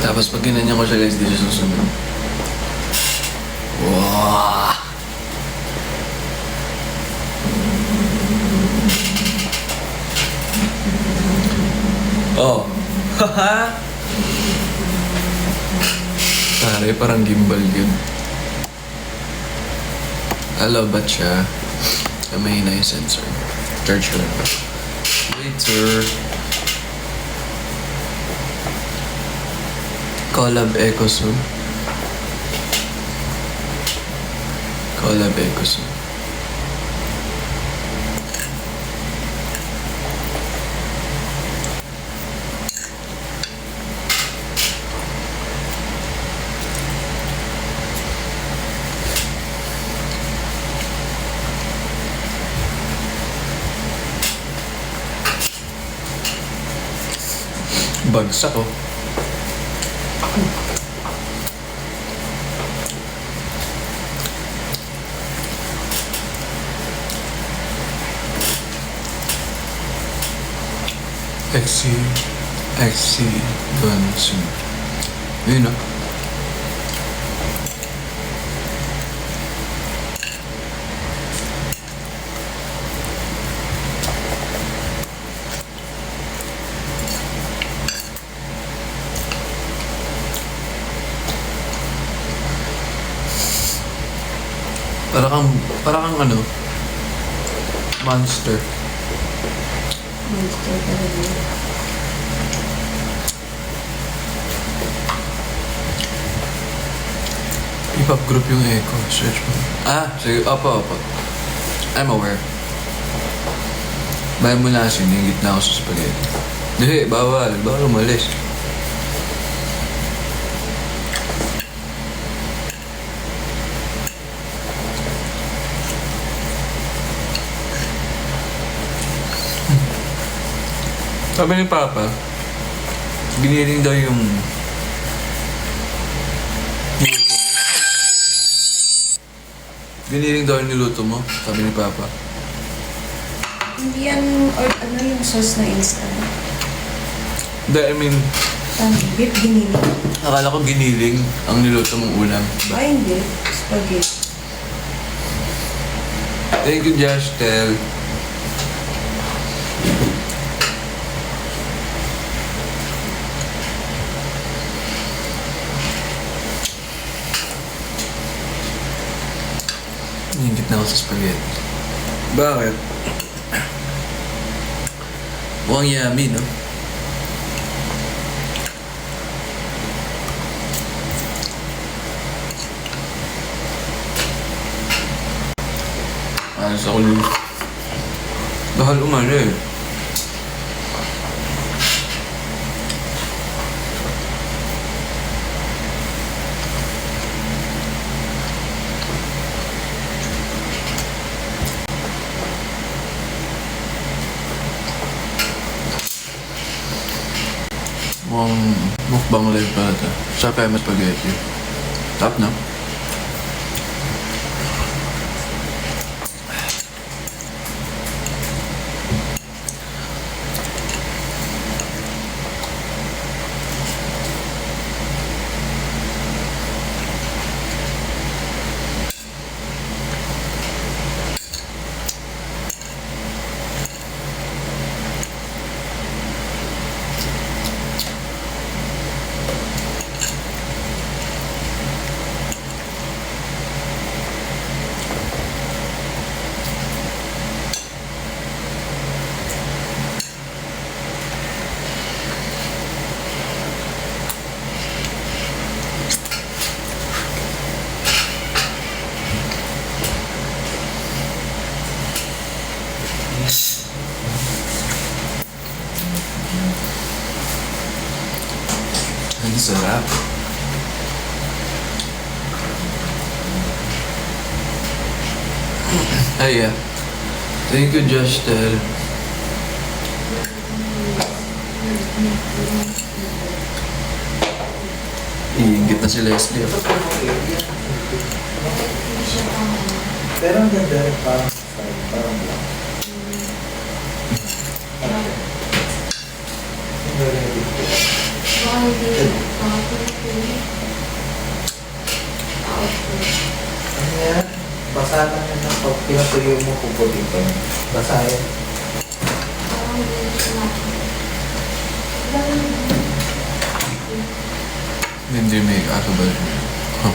Tapos pag ginanyan ko siya guys, di siya susunod. Wow! Oh! Haha! Pare, parang gimbal yun. Ba't siya? Mahina yung sensor. Charge ko lang. Later. Collab Ecosun. Collab Ecosun. Bagsak oh. XC Gunsun. Yun oh. Para kang ano, monster. Monster talaga. Hip-hop group yung Echo. Search mo. Sige. Opo. I'm aware. Bayan mo na kasi, ningit na ako sa spaghetti. Hindi, bawal. Bawal umalis. Sabi ni Papa, giniling daw yung giniling daw yung niluto mo, sabi ni Papa. Hindi yan, or ano yung sauce na instant? Hindi, I mean, Beef giniling. akala ko giniling ang niluto mong ulam. Ay, hindi. Spaghetti. Thank you, Josh Tel. Ningit na ako sa spaghetti. Bakit? Mukhang yummy, no? Ayos ako nun. Bahal umano eh. Mukhang mukbang live pala ito. Sa Pema Spaghetti. Top na. Ang sarap. Ay, yeah. Thank you, Josh Tel. na si Leslie. Pero ang ganda rin parang style, parang black. Ang ganda rin dito. Ano yan? Basa lang yan ng pag pinatuyo mo puputin pa yun. Basa yan. Hindi may kakabal. Huh.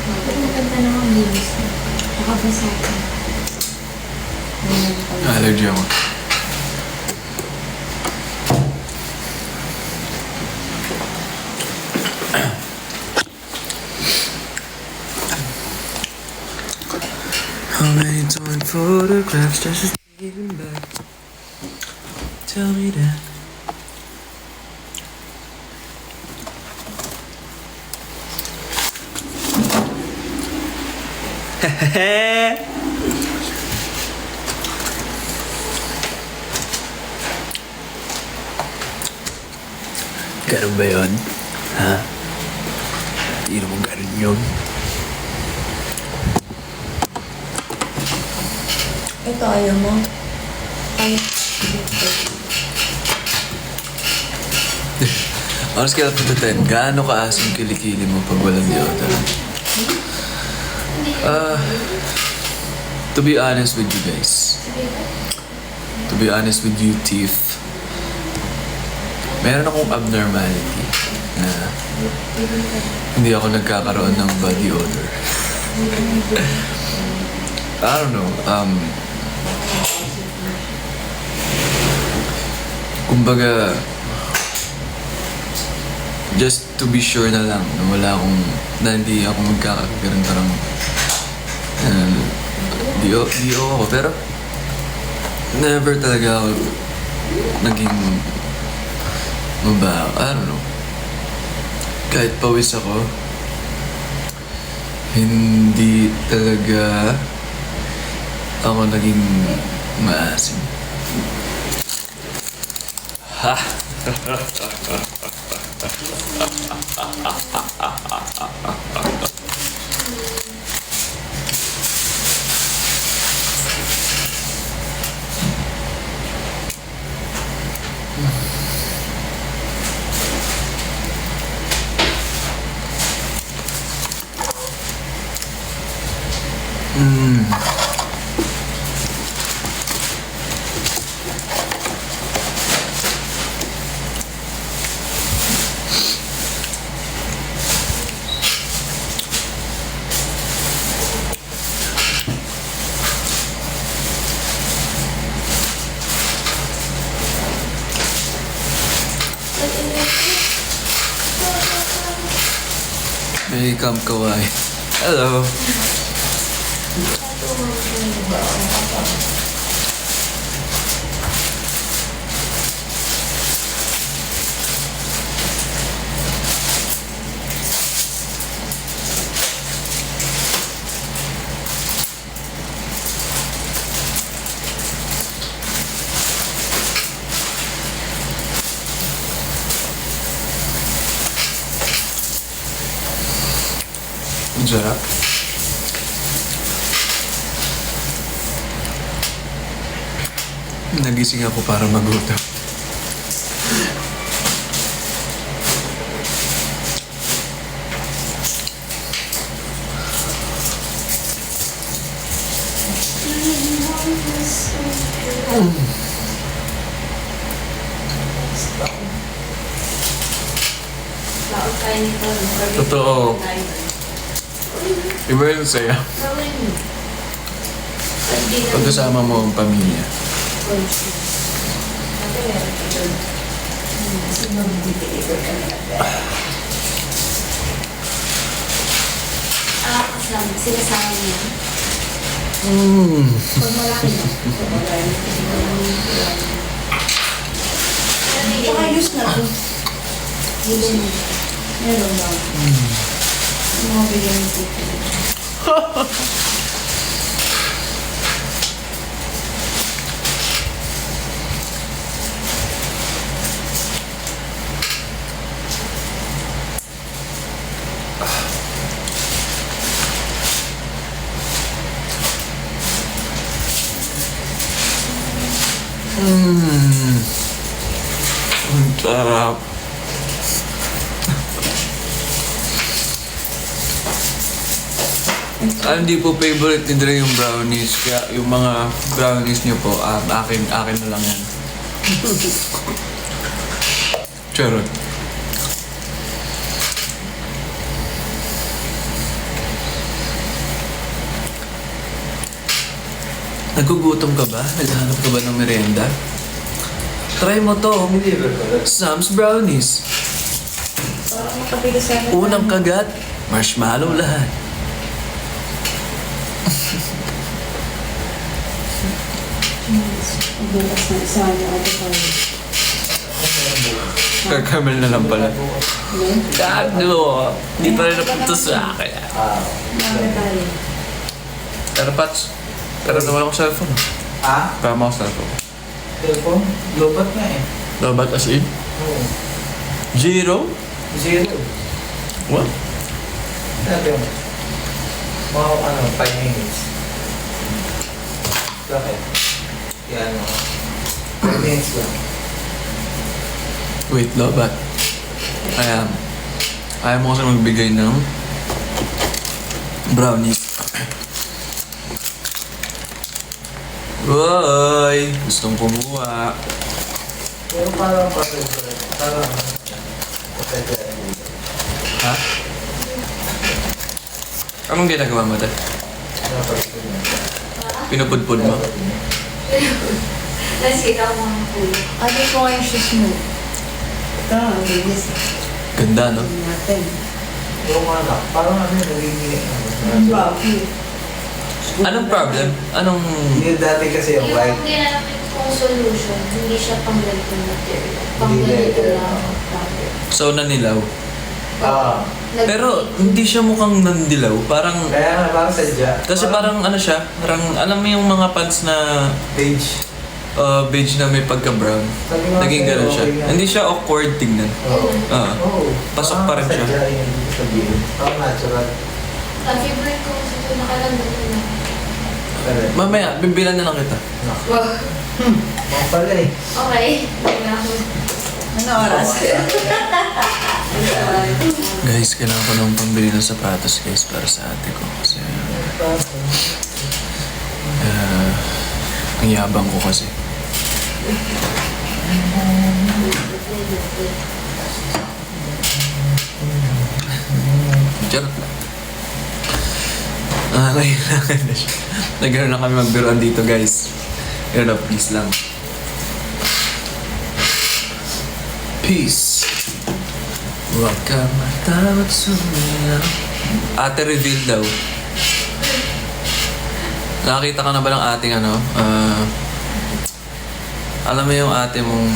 Maganda naman linis na. Nakabasa ka. Allergy ako. How many torn photographs just taken back? Tell me that. Ganun ba yun? Ha? Hindi naman ganun yun. Ito, ayaw mo? Ay, On a scale of 1 to 10, gaano kaasim kilikili mo pag walang deodorant? To be honest with you guys, to be honest with you, Tiff, meron akong abnormality na hindi ako nagkakaroon ng body odor. I don't know, kumbaga, just to be sure na lang na wala akong, na hindi ako magkakaroon parang di ako, pero never talaga ako naging mabaho. I don't know. Kahit pawis ako, hindi talaga ako naging maasim. Ha! May come kawaii. Hello. Ang sarap. Nagising ako para magutom. Totoo. Iba yung saya. Pag kasama mo ang pamilya. sinasama niya. Pag malaki na. Baka ayos na to. Meron ba? Mga bigyan ng tito. Ang sarap. Hindi po favorite ni Dre yung brownies. Kaya yung mga brownies niyo po, akin na lang yan. Charot. Nagugutom ka ba? Naghahanap ka ba ng merienda? Try mo to. Sam's Brownies. Parang makabigas sa akin. Unang kagat, marshmallow lahat. Bukas na isa niya ako tayo. Kakamel na lang pala. Gago! Hindi pa rin napunta sa akin. Bakit tayo? Pero Pats, pero naman ako cellphone. Ah? Tama ako cellphone. Cellphone? Lobat nga eh. Dapat as in? Oo. 0? 0. What? Sabi mo. Mga 5 minutes. Bakit? Yan o. 5 minutes lang. Wait, Lobat. Ayaw mo kasi magbigay ng brownies. Uy! Gustong kumuha. Pero parang pasensya. Parang pasensya. Ha? Anong ginagawa mo dad? Pinupudpud mo? Nasira ko ang pulo. Ano po kayong shoes mo? Ito, ang bilis. Ganda, no? Natin. Yung anak, parang nagiging Bakit? Anong problem? Anong... Yung dati kasi yung Yung white. ginamit kong solution, hindi siya pang ganito material. Pang Hindi ganito leather. lang. fabric. So, nanilaw. Ah. Pero, hindi siya mukhang nandilaw. Parang... Kaya nga, parang sadya. Kasi parang ano siya, parang alam mo yung mga pants na Page. beige na may pagka-brown. Sabi nga Naging sa'yo, gano'n siya. okay nga. Hindi siya awkward tignan. Oo. Ah. Oo. Pasok pa rin siya. Sadya yun, hindi ko sabihin. Parang natural. Ang favorite ko kasi ito nakalandan ko na. Correct. Mamaya, bibilan na lang kita. Wow. Mga pala eh. Okay. Kaya ako. Ano oras? Guys, kailangan ko nang pambili ng sapatos guys para sa ate ko. Kasi ang yabang ko kasi. Charot lang. Kailangan na siya. Nagano'n lang kami magbiroan dito guys. Pero please lang. Peace. Huwag ka matawag sumilaw. Ate reveal daw. Nakakita ka na ba ng ating ano? Alam mo yung ate mong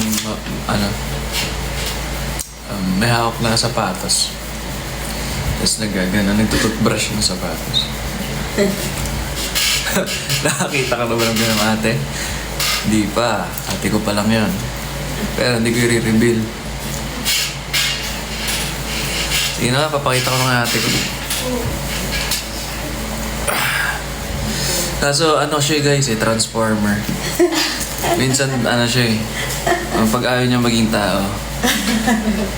may hawak na sapatos. Tapos nagtututbrush yung sapatos. Nakakita ka na ba ng ganun ate? Hindi pa. Ate ko pa lang yun. Pero hindi ko i-reveal. Sige na, papakita ko ng ate ko. Kaso ano siya guys transformer. Minsan ano siya pag ayaw niya maging tao,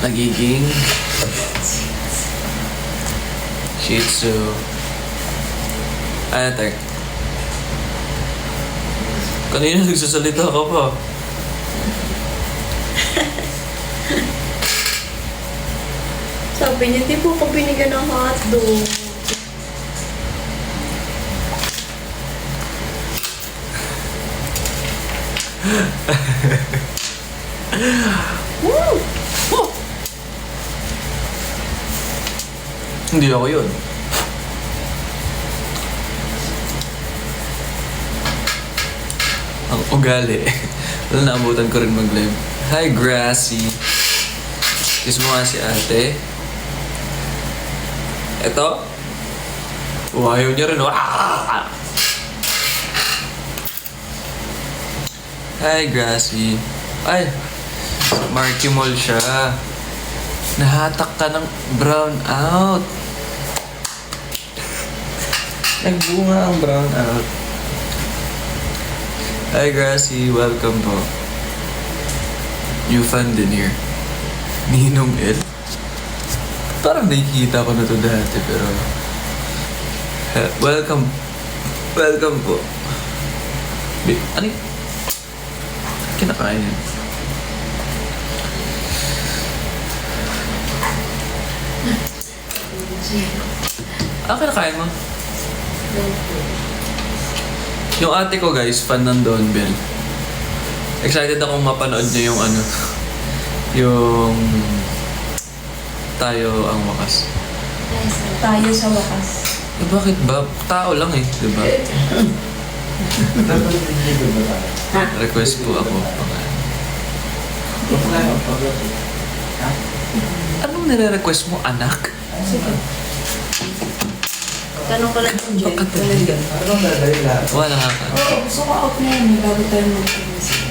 nagiging Shih Tzu. Ano tayo? Kanina nagsasalita ka pa. Sabi niya, di po ko binigyan ng hotdog. Woo! Oh! Hindi ako yun. Ang ugali. Wala naabutan ko rin mag-live. Hi, Grassy. Kiss mo nga si ate. Eto. Ayaw niya rin. Ah! Hi, Grassy. Ay, Marky Mall siya. Nahatak ka ng brown out. Nagbunga ang brown out. Hi, Grassy. Welcome po. New fan din here. Ninong L. Parang nakikita ko na to dati, pero... welcome. Welcome po. Ano yun? Kinakain yun. Kinakain mo? Yung ate ko guys, fan ng Don Bell. Excited akong mapanood niya yung ano, yung Tayo ang Wakas. Tayo sa wakas. Eh bakit ba? Tao lang eh, di ba? Request po ako. Anong nire-request mo, anak? Sige. Tanong ko lang kung Jen. Anong dadali lahat? Wala ka. Oo, gusto ko out na yun. Bago tayo mag-finish.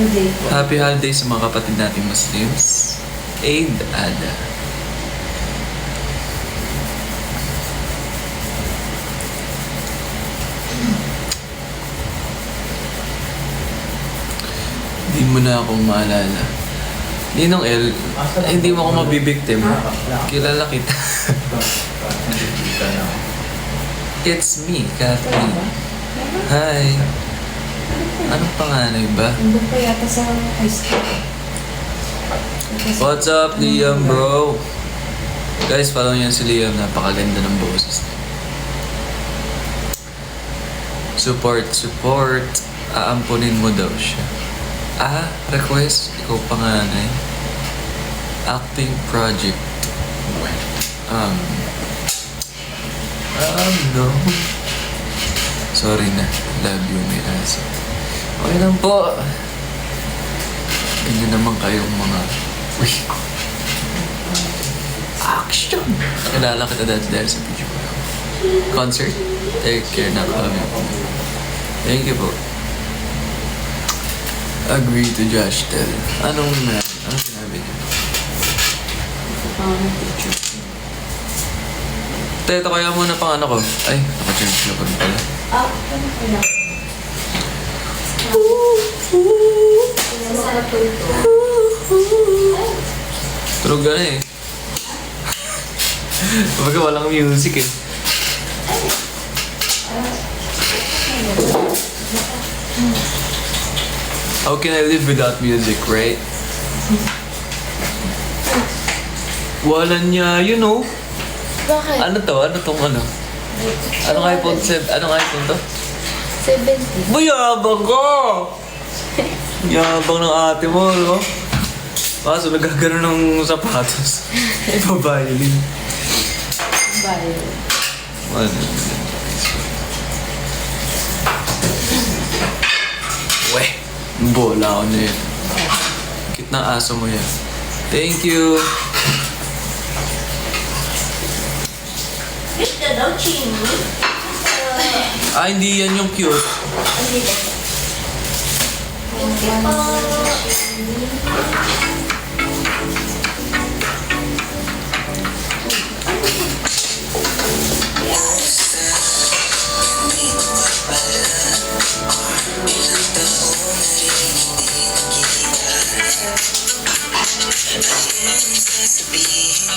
Today po. Happy holidays sa mga kapatid nating Muslims. Eid Ada. Hindi mo na ako maalala. Ninong L, hindi mo ako mabibiktim. Kilala kita. It's me, Kathleen. Hi. Anong panganay ba? Nandun pa yata sa high school. What's up, Liam, bro? Guys, follow niyo si Liam. Napakaganda ng boses niya. Support. Aampunin mo daw siya. Request? Ikaw panganay. Acting project. No. Sorry na. Love you, may asa. Okay lang po. Ganyan naman kayong mga... Uy. Action! Kilala kita dahil sa video ko. Concert? Take care na kami po. Thank you po. Agree to Josh Tell. Anong sinabi niyo? Picture. Teto, kaya muna pang ano ko. Ay, naka-charge na pa rin pala. Ano ko lang? Sarap po ito. Tulog ka na eh. Baga walang music eh. How can I live without music, right? Wala niya, you know. Bakit? Ano to? Ano tong ano? Anong iPhone 7? Anong iPhone to? 70. Mayabang ko! Yabang ng ate mo, no? Kaso nagkagano ng sapatos. Ibabaylin. Bye. Ano? Weh! Bola ako na yun. Cute ng aso mo yan. Thank you! Cute ka daw, Ching. Hindi yan yung cute. Hindi ba? Thank you po.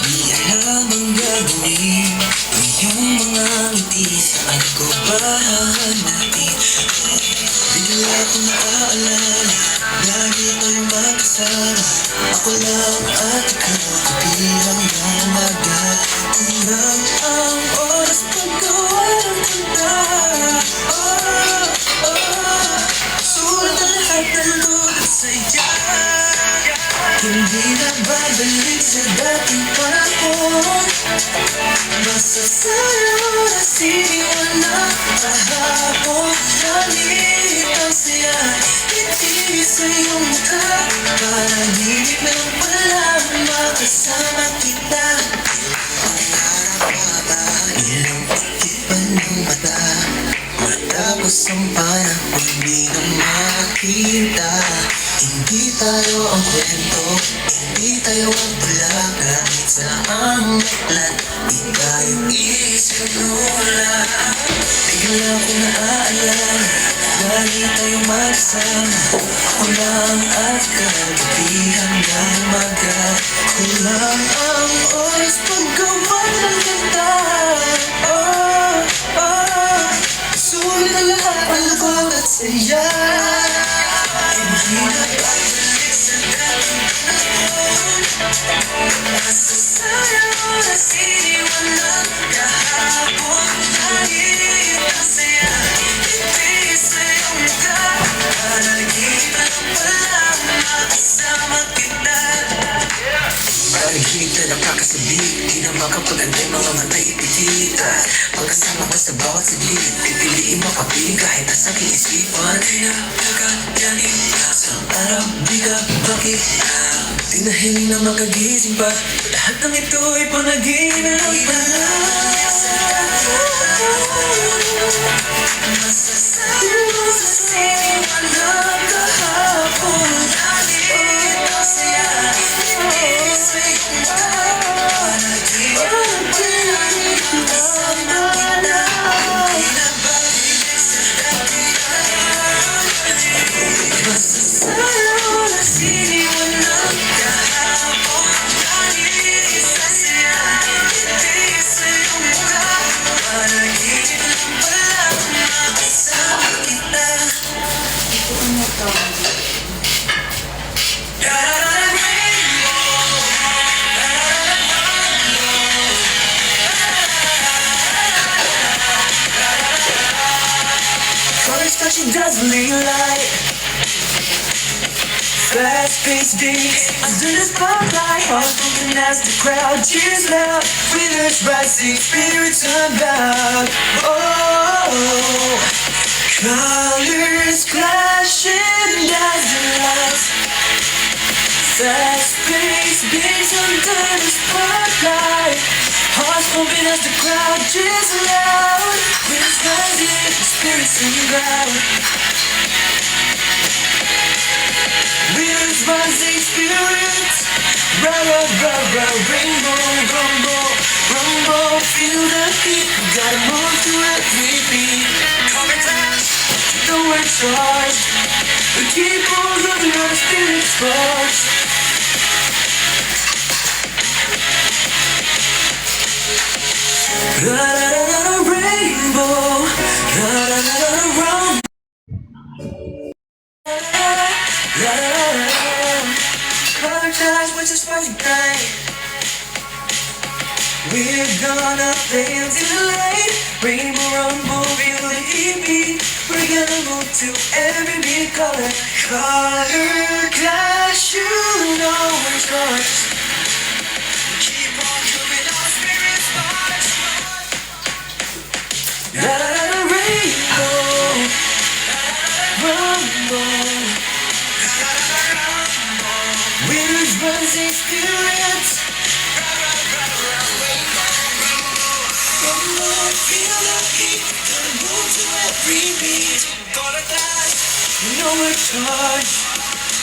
Di alam ang gagawin. Iyong mga ngiti, saan ko ba hahanapin? Bigla ko naaalala, lagi tayo magkasama. Ako lang at ikaw, kabilang ng umaga. Kulang ang oras paggawa ng tanda. Sulat ang lahat ng lulat sa'yo. Hindi na babalik sa dating panahon. Basta sa'yo na siniwala kahapon. Nalit ang siya, hindi sa iyong mukha. Panaginip lang pala makasama kita. Pangarap ilang pagkipan ng mata. Matapos ang panahon di na makita. Hindi tayo ang kwento, hindi tayo ang pula. Kahit saan ang aklat, di tayo isinula. Bigla ko naaalala lagi tayong magkasama. Ako lang at kagabi hanggang umaga. Kulang ang oras paggawa ng ganda. Oh, oh, sulit na lahat ng lungkot at saya. Hindi na pagbalik sa dating panahon. Masasayang oras iniwan ng kahapon. Dahil ang saya, hindi sa iyong mukha. Panaginip lang pala makasama kita. Panaginip na nakakasabik, di na makapag-antay mga matay ipikita. Pagkasama ko sa bawat saglit, pipiliin makapiling kahit nasa kiisipan. Di na kakayanin, isang araw di ka makita. Di na hiling na makagising pa, lahat ng ito ay panaginip pa. Masasayang sa siniwan ng kahapon. Dahil ang saya, hindi sa iyong mukha. Panaginip lang pala makasama kita. Hindi na babalik sa dating panahon. Masasayang sa siniwan ng kahapon. Dahil ang saya, hindi sa iyong mukha. Panaginip lang pala makasama kita. Ito ano to? Colors touching dazzling light. Fast-paced beats under the spotlight. Hearts pumping as the crowd cheers loud. Winners rising, spirits unbound. Oh, colors clashing, dazzling lights. Fast-paced beats under the spotlight. Hearts pumping as the crowd cheers loud. Winners rising, spirits unbound. Winners rising spirits. Rah, rah, rah, rah, rainbow, rumble, rumble. Feel the heat, gotta move to every beat. Coming fast, though we're charged. We keep on loving our spirit sparks. Ra, ra, ra, ra, ra, rainbow. Ra, ra, ra, ra, ra, rumble. La la la la la. Color ties with your spicy night. We're gonna play until the light. Rainbow rumble, feel the heat beat. We're gonna move to every beat. Color clash, you know we're yours. Keep on moving our spirits march. La la la la, rainbow rumble. Winners rising spirits. Rumble, feel the heat. Gonna move to every beat. Gonna die. You know we're charged.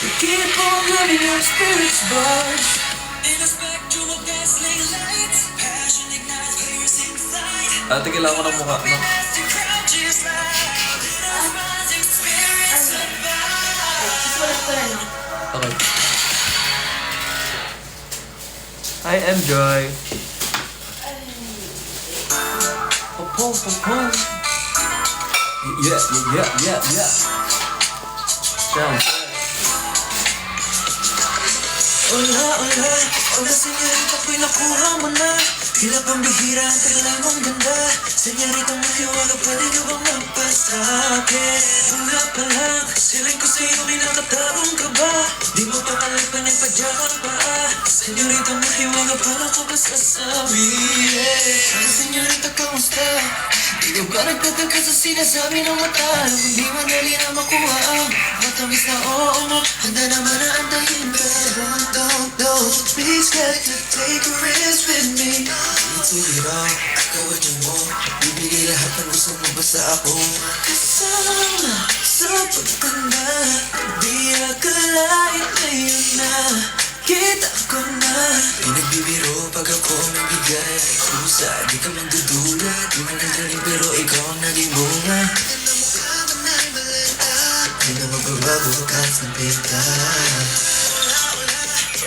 We keep on living your spirits buzz. In a spectrum of dazzling lights. Passion ignites fires inside. Ate, kailangan ko ng mukha, no? As the crowd cheers loud. Winners rising spirits above. Susulat ko na, no? Okay. Hi, M. Joy. Popong, popong. Yeah, yeah, yeah, yeah. Sound. Hola, hola, hola senyorita, ko'y nakuha mo na. Tila pambihira ang taglay mong ganda. Senyorita, mahiwaga, pwede ka bang magpasabi? Una pa lang, siling ko sa'yo, may nakatabong ka ba? Di mo pa kalagpan yung padyakang paa. Senyorita, mahiwaga, paano ko ba sasabihin? Ano senyorita, kamusta? Di ka ba nagtataka sa sinasabi ng mata? Alam kong di madali na makuha ang matamis na oo mo. Handa naman na antayin ka. Don't be scared to take a risk with me. It's all, gawin mo. Bibigay lahat ng gusto mo basta ako kasama sa pagtanda. Di akalain ngayon na kita ko na. Pinagbibiro pag ako nagbigay kusa. Di ka magdudula, di mo nagaling pero ikaw ang naging Di na magbabago kahit ng pinta.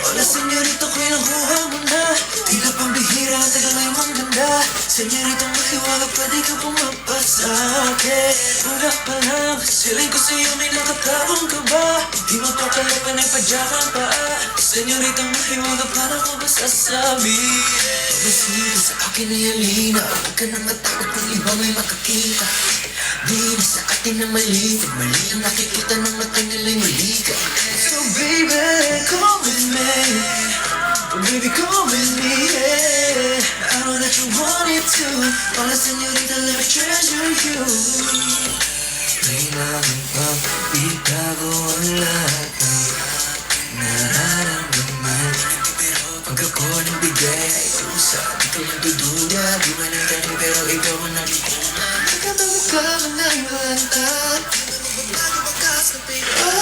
Hola, senyorito, ko'y nakuha mo na. Tila pambihira, tagal ngayon mong ganda. Senyorito, mahiwaga, pwede ka pumapas sa akin. Una pa lang, siling ko sa'yo may nakatabong ka ba? Di mapapalapan ay padyakang paa. Senyorito, mahiwaga, para ko ba sasabi? Masira sa akin ay halina. Huwag ka nang matakot kung iba may makakita. Di na sa atin na mali. Pag mali ang nakikita ng mata nila'y mali ka. So baby, come with me. Oh baby, come with me, yeah. I know that you want it too. Hola, señorita, let me treasure you. Kailangan bang itago ang lahat ng nararamdaman? Pero pag ako nagbigay ay kusa, di ka lang dududa. Di man ang tanim pero ikaw ang nagikunan. Nagkatawa ka man na yung lantad. Di na magbabago bakas na pinag